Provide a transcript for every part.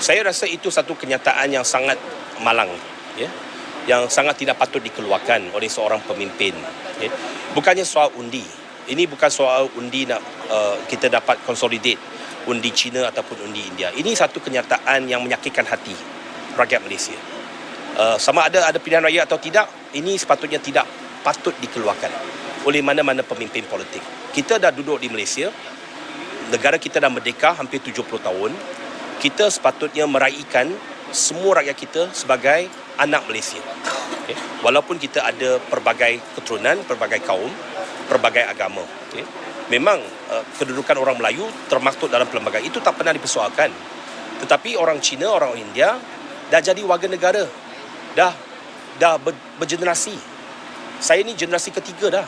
Saya rasa itu satu kenyataan yang sangat malang, ya, yang sangat tidak patut dikeluarkan oleh seorang pemimpin. Ya. Bukannya soal undi. Ini bukan soal undi nak kita dapat consolidate undi China ataupun undi India. Ini satu kenyataan yang menyakitkan hati rakyat Malaysia. Sama ada pilihan raya atau tidak, ini sepatutnya tidak patut dikeluarkan oleh mana-mana pemimpin politik. Kita dah duduk di Malaysia, negara kita dah merdeka hampir 70 tahun. Kita sepatutnya meraihkan semua rakyat kita sebagai anak Malaysia. Okay. Walaupun kita ada pelbagai keturunan, pelbagai kaum, pelbagai agama. Okay. Memang kedudukan orang Melayu termasuk dalam pelbagai itu tak pernah dipersoalkan. Tetapi orang Cina, orang India dah jadi warga negara. Dah bergenerasi. Saya ni generasi ketiga dah.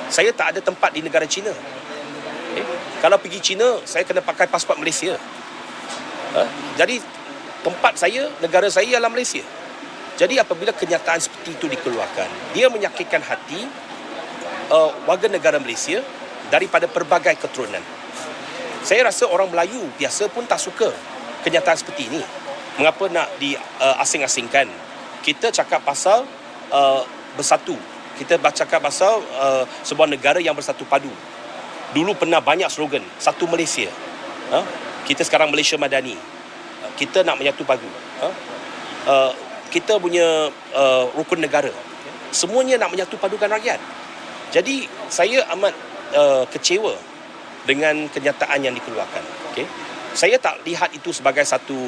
Saya tak ada tempat di negara Cina. Okay. Kalau pergi Cina, saya kena pakai pasport Malaysia. Jadi tempat saya, negara saya ialah Malaysia. Jadi apabila kenyataan seperti itu dikeluarkan, dia menyakitkan hati warga negara Malaysia daripada pelbagai keturunan. Saya rasa orang Melayu biasa pun tak suka kenyataan seperti ini. Mengapa nak diasing-asingkan? Kita cakap pasal bersatu. Kita cakap pasal sebuah negara yang bersatu padu. Dulu pernah banyak slogan, satu Malaysia. Kita sekarang Malaysia Madani. Kita nak menyatu padu. Kita punya rukun negara. Semuanya nak menyatu padukan rakyat. Jadi saya amat kecewa dengan kenyataan yang dikeluarkan. Okay? Saya tak lihat itu sebagai satu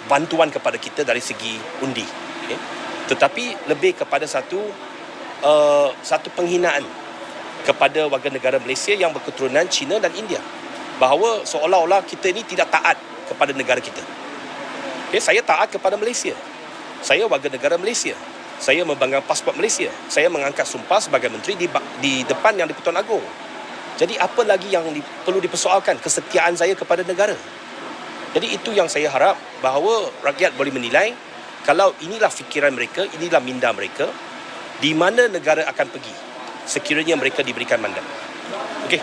bantuan kepada kita dari segi undi. Okay? Tetapi lebih kepada satu penghinaan kepada warga negara Malaysia yang berketurunan Cina dan India. Bahawa seolah-olah kita ini tidak taat kepada negara kita. Okay, saya taat kepada Malaysia. Saya warga negara Malaysia. Saya memegang pasport Malaysia. Saya mengangkat sumpah sebagai menteri di depan Yang di-Pertuan Agong. Jadi apa lagi yang perlu dipersoalkan? Kesetiaan saya kepada negara. Jadi itu yang saya harap, bahawa rakyat boleh menilai kalau inilah fikiran mereka, inilah minda mereka, di mana negara akan pergi sekiranya mereka diberikan mandat. Okey.